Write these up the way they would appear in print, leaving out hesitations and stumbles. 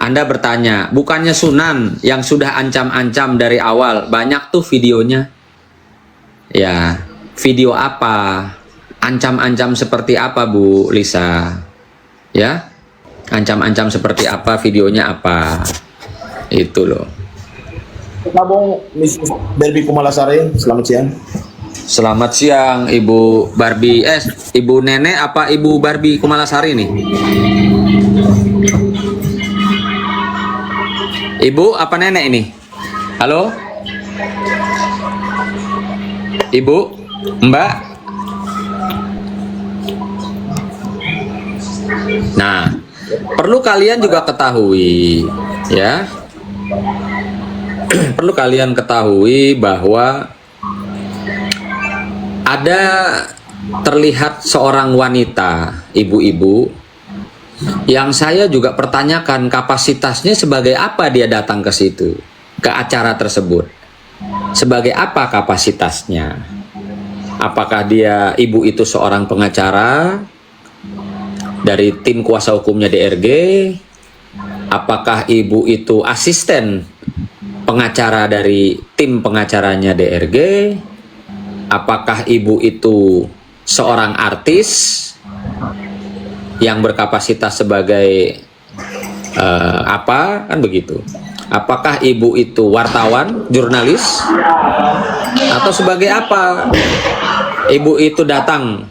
Anda bertanya, bukannya Sunan yang sudah ancam-ancam dari awal, banyak tuh videonya. Ya, video apa? Ancam-ancam seperti apa, Bu Lisa? Ya, ancam-ancam seperti apa, videonya apa? Itu loh. Gabung Mrs. Barbie Kumalasari, selamat siang. Selamat siang, Ibu Barbie. Ibu Nenek apa Ibu Barbie Kumalasari nih? Ibu apa nenek ini? Halo? Ibu? Mbak? Nah, perlu kalian juga ketahui, ya. Perlu kalian ketahui bahwa ada terlihat seorang wanita, ibu-ibu, yang saya juga pertanyakan kapasitasnya sebagai apa dia datang ke situ, ke acara tersebut. Sebagai apa kapasitasnya? Apakah dia, ibu itu seorang pengacara dari tim kuasa hukumnya DRG? Apakah ibu itu asisten pengacara dari tim pengacaranya DRG? Apakah ibu itu seorang artis yang berkapasitas sebagai apa, kan begitu? Apakah ibu itu wartawan, jurnalis, atau sebagai apa ibu itu datang?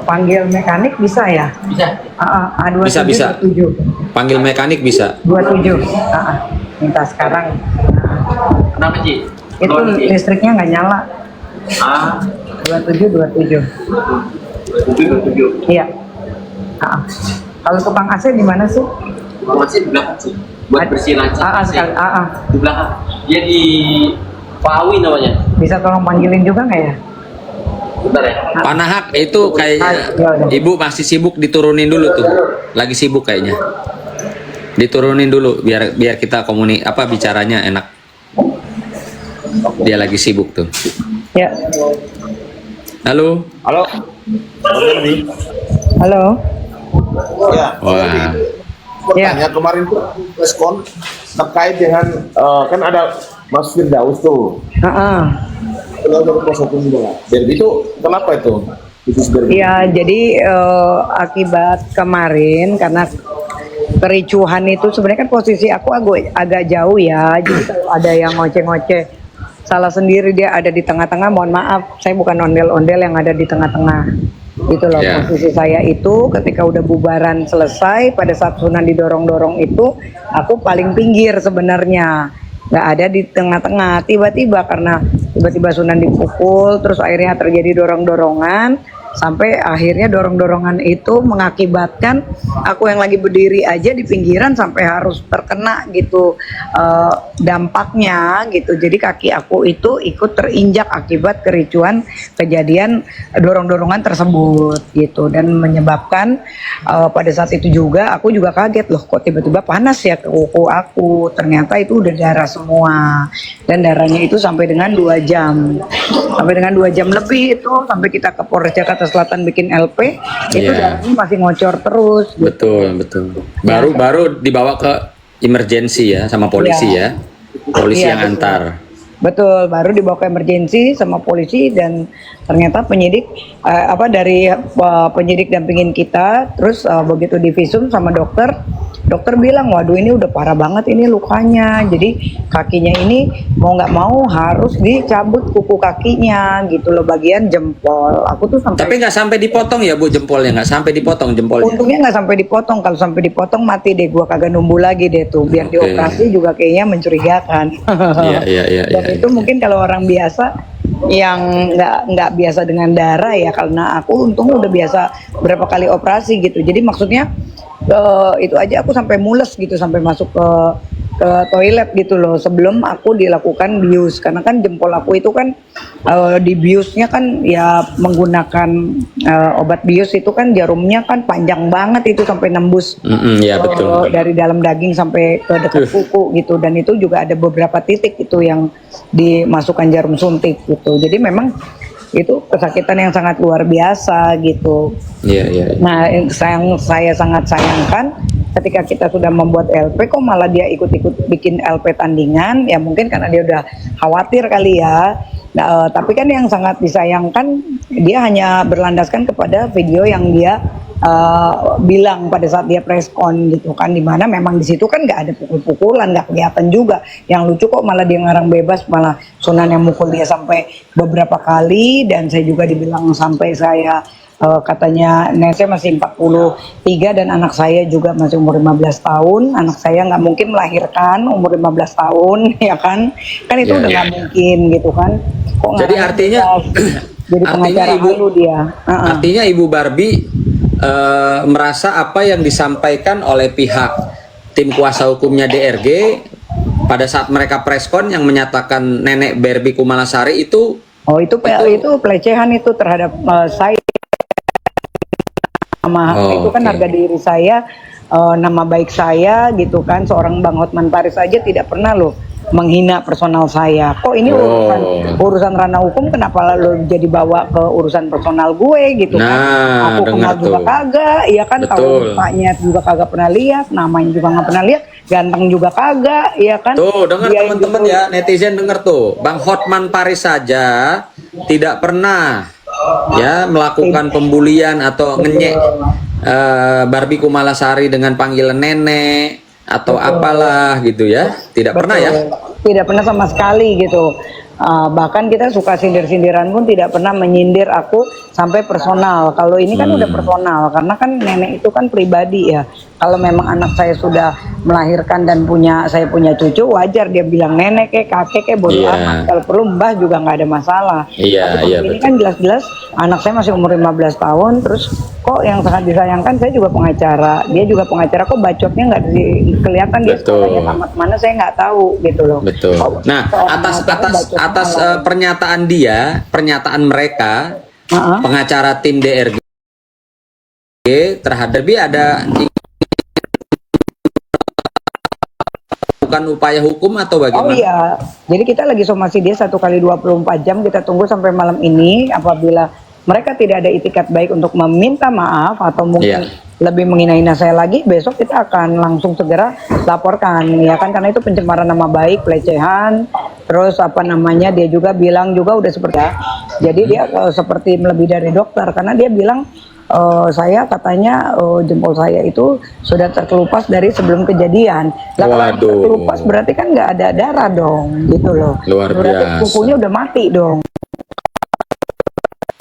Panggil mekanik bisa ya? Bisa. Bisa. 27. Panggil mekanik bisa. 27. Minta sekarang. Kenapa, Ci? Itu listriknya nggak nyala. 27. 27. Iya. Kalau tukang AC di mana sih? Masih di belakang sih. Buat bersihin lancar. Sekali. Di belakang. Dia di Pawi namanya. Bisa tolong panggilin juga nggak ya? Bentar ya. Pak Nahak itu kayaknya ibu masih sibuk, diturunin dulu tuh. Lagi sibuk kayaknya. Diturunin dulu biar kita bicaranya enak. Dia lagi sibuk tuh. Ya. Halo. Barbie. Halo. Ya. Wah. Bertanya kemarin tuh respon terkait dengan kan ada Mas Firdaus tuh. Kalau dari kuasa hukum juga. Barbie itu kenapa itu? Ya, jadi akibat kemarin karena kericuhan itu sebenarnya kan posisi aku agak jauh ya. Jadi kalau ada yang ngoceh-ngoceh salah sendiri, dia ada di tengah-tengah, mohon maaf, saya bukan ondel-ondel yang ada di tengah-tengah. Gitu loh, posisi saya itu ketika udah bubaran selesai, pada saat Sunan didorong-dorong itu, aku paling pinggir sebenarnya. Nggak ada di tengah-tengah. Tiba-tiba karena tiba-tiba Sunan dipukul, terus akhirnya terjadi dorong-dorongan, sampai akhirnya dorong-dorongan itu mengakibatkan aku yang lagi berdiri aja di pinggiran sampai harus terkena gitu dampaknya gitu. Jadi kaki aku itu ikut terinjak akibat kericuan kejadian dorong-dorongan tersebut gitu, dan menyebabkan pada saat itu juga aku juga kaget, loh kok tiba-tiba panas ya ke kuku aku, ternyata itu udah darah semua, dan darahnya itu sampai dengan 2 jam lebih, itu sampai kita ke Polres Jakarta Selatan bikin LP, itu darahnya masih ngocor terus gitu. Betul. Baru dibawa ke emergency ya sama polisi ya. Polisi yang antar. Betul, baru dibawa ke emergency sama polisi, dan ternyata penyidik dari penyidik dampingin kita, terus begitu divisum sama dokter bilang, waduh ini udah parah banget ini lukanya, jadi kakinya ini mau nggak mau harus dicabut kuku kakinya gitu loh, bagian jempol. Aku tuh Tapi nggak sampai dipotong ya Bu jempolnya, nggak sampai dipotong jempolnya. Untungnya nggak sampai dipotong, kalau sampai dipotong mati deh, gua kagak numbuh lagi deh tuh, biar dioperasi juga kayaknya mencurigakan. Iya. Dan itu mungkin kalau orang biasa yang nggak biasa dengan darah ya, karena aku untung udah biasa berapa kali operasi gitu, jadi maksudnya itu aja aku sampai mules gitu, sampai masuk ke toilet gitu loh sebelum aku dilakukan bius, karena kan jempol aku itu kan dibiusnya kan ya menggunakan obat bius itu kan jarumnya kan panjang banget, itu sampai nembus ya, betul. dari dalam daging sampai ke dekat kuku gitu, dan itu juga ada beberapa titik itu yang dimasukkan jarum suntik gitu, jadi memang itu kesakitan yang sangat luar biasa gitu. Iya. Nah, yang saya sangat sayangkan ketika kita sudah membuat LP kok malah dia ikut-ikut bikin LP tandingan, ya mungkin karena dia udah khawatir kali ya. Nah, tapi kan yang sangat disayangkan dia hanya berlandaskan kepada video yang dia bilang pada saat dia press con gitu kan, dimana memang di situ kan nggak ada pukul-pukulan, nggak kelihatan juga. Yang lucu kok malah dia ngarang bebas, malah Sunan yang mukul dia sampai beberapa kali, dan saya juga dibilang sampai saya katanya nenek saya masih 43 dan anak saya juga masih umur 15 tahun. Anak saya nggak mungkin melahirkan umur 15 tahun ya kan itu Ya, udah ya. nggak mungkin gitu kan. Kok Jadi ngarang artinya bebas? Jadi pengacara Ibu, halu dia. artinya Ibu Barbie merasa apa yang disampaikan oleh pihak tim kuasa hukumnya DRG pada saat mereka preskon yang menyatakan nenek Barbie Kumalasari itu Itu pelecehan itu terhadap saya, nama itu kan oke. harga diri saya, nama baik saya gitu kan. Seorang Bang Hotman Paris aja tidak pernah loh menghina personal saya. Kok ini urusan ranah hukum, kenapa lo jadi bawa ke urusan personal gue gitu kan? Nah, Aku kenal dengar juga tuh. kagak, ya kan? Kalau Betul. mukanya juga kagak pernah lihat, namanya juga nggak pernah lihat, ganteng juga kagak, ya kan? Tuh, dengar Dia yang teman-teman justru- ya, netizen dengar tuh. Bang Hotman Paris saja tidak pernah ya melakukan pembulian atau ngenyek Barbie Kumalasari dengan panggilan nenek atau apalah gitu ya. Tidak pernah ya. Tidak pernah sama sekali gitu. Bahkan kita suka sindir-sindiran pun tidak pernah menyindir aku sampai personal. Kalau ini kan udah personal, karena kan nenek itu kan pribadi ya. Kalau memang anak saya sudah melahirkan dan saya punya cucu, wajar dia bilang nenek kakek bodo Iya. amat. Kalau perlu mbah juga nggak ada masalah. Iya, Tapi iya, ini betul. kan jelas-jelas anak saya masih umur 15 tahun, terus kok yang sangat disayangkan saya juga pengacara, dia juga pengacara, kok bacotnya nggak kelihatan dia Betul. sekolahnya tamat mana, saya nggak tahu gitu loh. Betul. Kok Nah, seorang pengacara atas bacotnya pernyataan mereka, Heeh. pengacara tim DRG terhadap dia ada bukan upaya hukum atau Oh bagaimana? iya, jadi kita lagi somasi dia 1 kali 24 jam, kita tunggu sampai malam ini. Apabila mereka tidak ada itikat baik untuk meminta maaf atau mungkin lebih menghina-hina saya lagi, besok kita akan langsung segera laporkan ya kan, karena itu pencemaran nama baik, pelecehan. Terus dia juga bilang juga udah seperti jadi dia seperti lebih dari dokter, karena dia bilang saya katanya jempol saya itu sudah terkelupas dari sebelum kejadian. Lah kalau Waduh. terkelupas berarti kan nggak ada darah dong, gitu loh. Luar Berarti biasa. kukunya udah mati dong.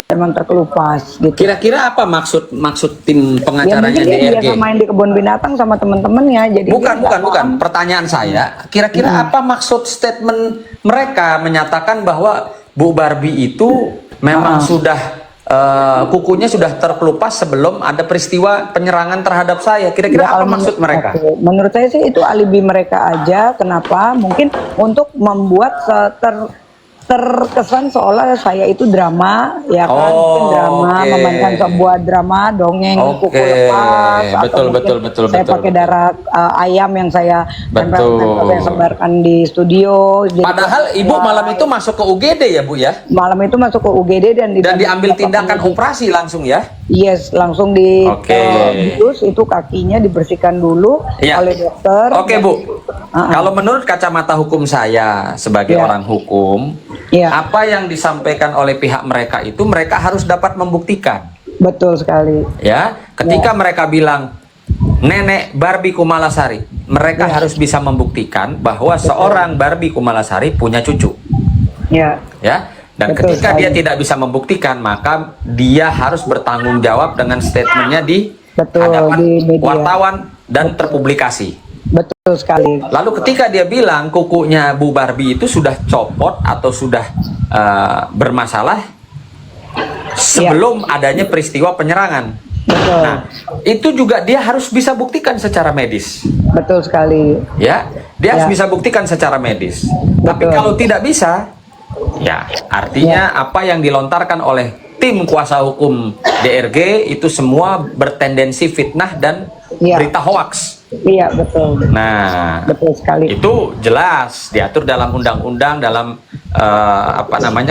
Emang terkelupas gitu. Kira-kira apa maksud tim Ya pengacaranya mungkin dia DRG? biasa main di kebun binatang sama temen-temennya, jadi dia Bukan. nggak paham. Pertanyaan saya, kira-kira apa maksud statement mereka menyatakan bahwa Bu Barbie itu memang sudah kukunya sudah terkelupas sebelum ada peristiwa penyerangan terhadap saya. Kira-kira Ya, apa kalau maksud mereka? oke. Menurut saya sih itu alibi mereka aja. Kenapa? Mungkin untuk membuat terkesan seolah saya itu drama, ya kan? Oh, Mungkin drama, oke. memainkan sebuah drama, dongeng, Oke. kuku lepas, Betul, mungkin betul, saya pakai betul. darah ayam yang saya Betul. saya sebarkan di studio. Jadi Padahal Ibu malam itu masuk ke UGD ya Bu ya? malam itu masuk ke UGD dan Diambil tindakan operasi langsung ya? Yes, langsung di Oke. bius itu kakinya dibersihkan dulu Iya. oleh dokter. Oke Bu, Uh-uh. kalau menurut kacamata hukum saya sebagai Iya. orang hukum, Iya. apa yang disampaikan oleh pihak mereka itu mereka harus dapat membuktikan, Betul sekali. ya. Ketika mereka bilang nenek Barbie Kumalasari, mereka harus bisa membuktikan bahwa seorang Barbie Kumalasari punya cucu, Ya. ya. Dan Betul ketika sekali. dia tidak bisa membuktikan, maka dia harus bertanggung jawab dengan statementnya di Betul, hadapan di media. wartawan dan terpublikasi. Betul sekali. Lalu ketika dia bilang kukunya Bu Barbie itu sudah copot atau sudah bermasalah sebelum adanya peristiwa penyerangan. Betul. Nah, itu juga dia harus bisa buktikan secara medis. Betul sekali. Ya, dia harus Ya. bisa buktikan secara medis. Tapi Betul. kalau tidak bisa, ya artinya apa yang dilontarkan oleh tim kuasa hukum DRG itu semua bertendensi fitnah dan Ya. berita hoaks. Iya, betul. Nah, Betul sekali. itu jelas diatur dalam undang-undang, dalam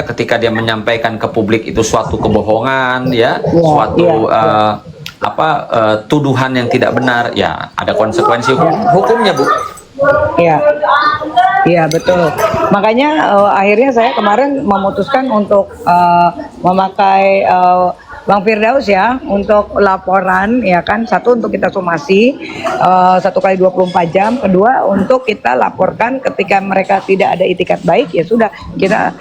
ketika dia menyampaikan ke publik itu suatu kebohongan ya, Iya, suatu iya. tuduhan yang tidak benar, ya ada konsekuensi hukumnya, Bu. Iya, iya betul. Makanya akhirnya saya kemarin memutuskan untuk memakai Bang Firdaus ya untuk laporan, ya kan, satu untuk kita somasi 1 kali 24 jam, kedua untuk kita laporkan ketika mereka tidak ada itikat baik, ya sudah kita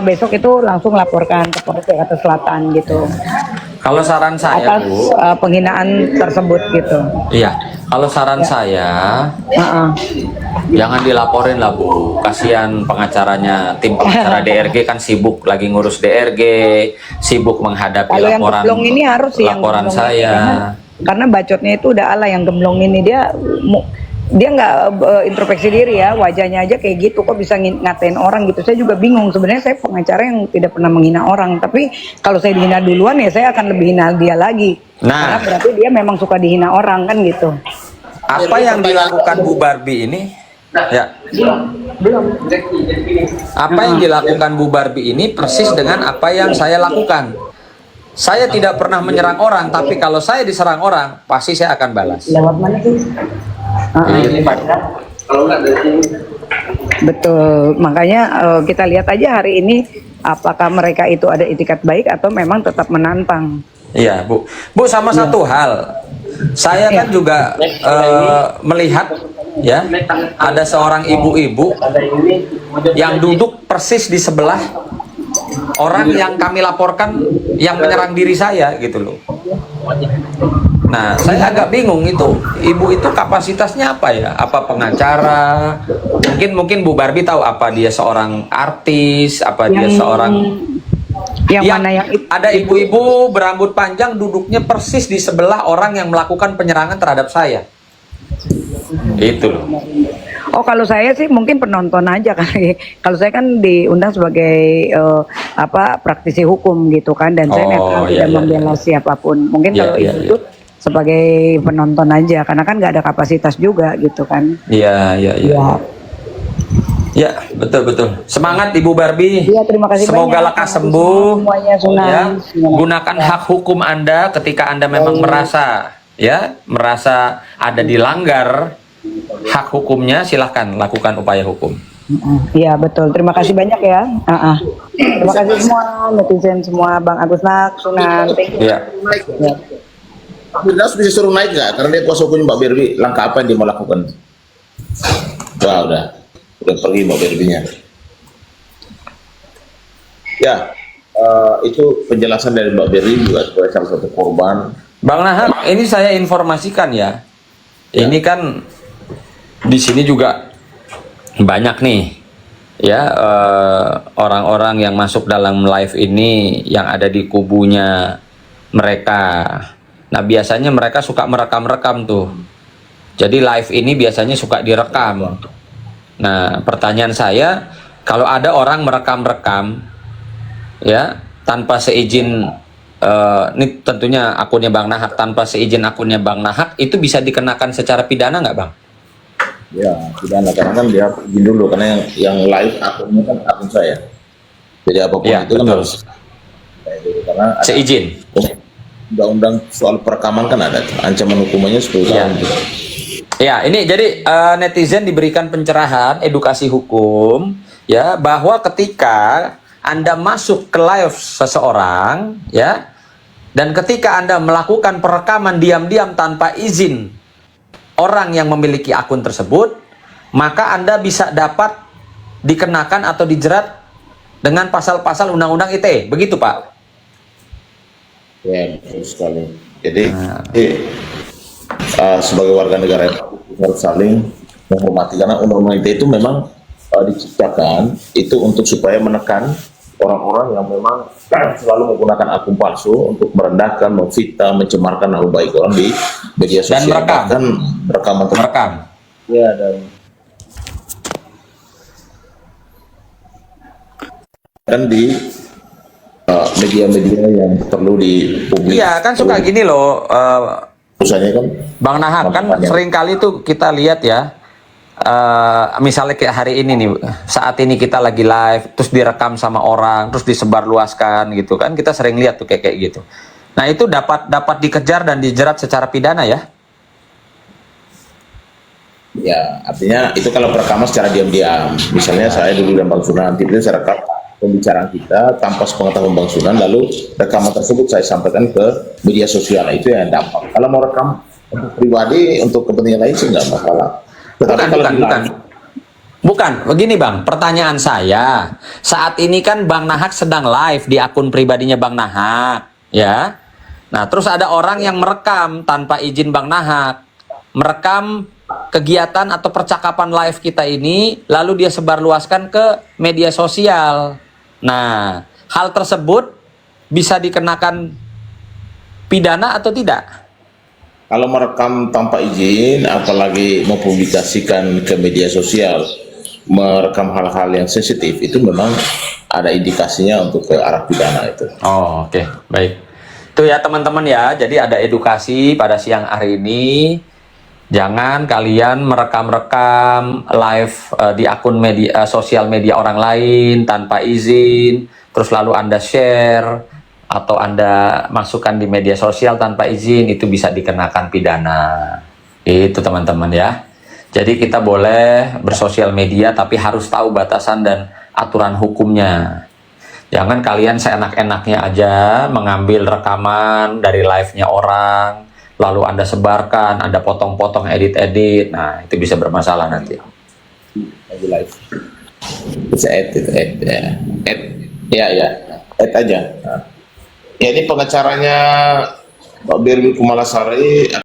besok itu langsung laporkan ke Polres Jakarta Selatan gitu Kalau saran saya, atas Bu, penghinaan tersebut gitu. iya, kalau saran saya jangan dilaporin lah, Bu. Kasihan pengacaranya, tim pengacara DRG kan sibuk lagi ngurus DRG, sibuk menghadapi Kalau yang laporan gemblong ini harus sih yang laporan gemblong saya. ini, karena bacotnya itu udah ala yang gemblong ini dia nggak introspeksi diri ya, wajahnya aja kayak gitu, kok bisa ngatain orang gitu. Saya juga bingung, sebenarnya saya pengacara yang tidak pernah menghina orang, tapi kalau saya dihina duluan ya saya akan lebih hina dia lagi. Nah, Karena berarti dia memang suka dihina orang kan gitu. apa yang dilakukan Bu Barbie ini? Ya, apa yang dilakukan Bu Barbie ini persis dengan apa yang saya lakukan. Saya tidak pernah menyerang orang, tapi kalau saya diserang orang, pasti saya akan balas. Lewat mana sih? Kalau nggak dari sini. Betul, makanya kita lihat aja hari ini apakah mereka itu ada itikat baik atau memang tetap menantang. Iya, Bu. Bu, sama satu hal. Saya kan juga melihat ya, ada seorang ibu-ibu yang duduk persis di sebelah orang yang kami laporkan yang menyerang diri saya gitu loh. Nah, saya agak bingung itu. Ibu itu kapasitasnya apa ya? Apa pengacara? Mungkin Bu Barbie tahu apa dia seorang artis, apa dia seorang Mana yang ada ibu-ibu berambut panjang duduknya persis di sebelah orang yang melakukan penyerangan terhadap saya. Itu loh. Oh, kalau saya sih mungkin penonton aja kali. Kalau saya kan diundang sebagai praktisi hukum gitu kan, dan saya netral, tidak membela siapapun. Mungkin kalau itu sebagai penonton aja, karena kan nggak ada kapasitas juga gitu kan. Iya. Ya, betul. Semangat Ibu Barbie. Iya, terima kasih Semoga banyak. lekas sembuh. Semuanya Sunan. Ya, gunakan hak hukum Anda ketika Anda memang merasa ada dilanggar hak hukumnya, silahkan lakukan upaya hukum. Iya, betul. Terima kasih banyak ya. Terima kasih semua netizen semua, Bang Agus Nak, Sunan. Thank you. Iya. Ya. Pak Firdaus bisa suruh naik nggak? Karena dia kuasa hukum Mbak Barbie, langkah apa yang dia mau lakukan? Wah, udah pergi Mbak Barbie-nya. Ya, itu penjelasan dari Mbak Barbie juga sebagai salah satu korban. Bang Nahar, ini saya informasikan ya. Ini kan di sini juga banyak nih ya orang-orang yang masuk dalam live ini yang ada di kubunya mereka. Nah, biasanya mereka suka merekam-rekam tuh. Jadi live ini biasanya suka direkam. Nah, pertanyaan saya, kalau ada orang merekam-rekam ya tanpa seizin ini tentunya akunnya Bang Nahak, tanpa seizin akunnya Bang Nahak, itu bisa dikenakan secara pidana nggak, Bang? Ya, pidana, karena kan dia izin dulu, karena yang live akunnya kan akun saya. Jadi apapun Ya, itu kan betul. harus karena ada Seizin. undang-undang soal perekaman kan ada ancaman hukumannya 10 tahun. Ya, ini jadi netizen diberikan pencerahan, edukasi hukum ya, bahwa ketika Anda masuk ke live seseorang ya, dan ketika Anda melakukan perekaman diam-diam tanpa izin orang yang memiliki akun tersebut, maka Anda bisa dapat dikenakan atau dijerat dengan pasal-pasal Undang-Undang ITE. Begitu, Pak? Ya, betul sekali. Jadi sebagai warga negara kita harus saling menghormati, karena Undang-Undang ITE itu memang diciptakan itu untuk supaya menekan orang-orang yang memang selalu menggunakan akun palsu untuk merendahkan, memfitnah, mencemarkan nama baik orang di media sosial. Dan merekam. Bahkan rekaman Merekam. ya, dan di media-media yang perlu dipublik. Iya, kan suka gini loh, Misalnya kan Bang Nahak, kan sering kali tuh kita lihat ya, misalnya kayak hari ini nih, saat ini kita lagi live, terus direkam sama orang, terus disebarluaskan gitu kan, kita sering lihat tuh kayak gitu. Nah, itu dapat dikejar dan dijerat secara pidana ya? Ya, artinya itu kalau perekaman secara diam-diam. Misalnya saya dulu dan Bang Sunan, nanti saya rekam pembicaraan kita tanpa sepengetahuan Bang Sunan, lalu rekaman tersebut saya sampaikan ke media sosial. Nah, itu yang dampak. Kalau mau rekam untuk pribadi, untuk kepentingan lain sih nggak masalah. Tetapi kalau Bukan, begini Bang, pertanyaan saya, saat ini kan Bang Nahak sedang live di akun pribadinya Bang Nahak, ya. Nah, terus ada orang yang merekam tanpa izin Bang Nahak, merekam kegiatan atau percakapan live kita ini, lalu dia sebarluaskan ke media sosial. Nah, hal tersebut bisa dikenakan pidana atau tidak? kalau merekam tanpa izin, apalagi mempublikasikan ke media sosial, merekam hal-hal yang sensitif, itu memang ada indikasinya untuk ke arah pidana itu. Oh, oke. Baik. Itu ya teman-teman ya. Jadi ada edukasi pada siang hari ini. Jangan kalian merekam-rekam live di akun media sosial media orang lain tanpa izin, terus lalu Anda share atau Anda masukkan di media sosial tanpa izin, itu bisa dikenakan pidana. Itu teman-teman ya. Jadi kita boleh bersosial media tapi harus tahu batasan dan aturan hukumnya. Jangan kalian seenak-enaknya aja mengambil rekaman dari live-nya orang, lalu Anda sebarkan, Anda potong-potong, edit-edit. Nah, itu bisa bermasalah nanti. Lagi live. Bisa add itu, add ya. Add, ya, add aja. Nah. Ya, ini pengacaranya Pak Berwi Kumalasari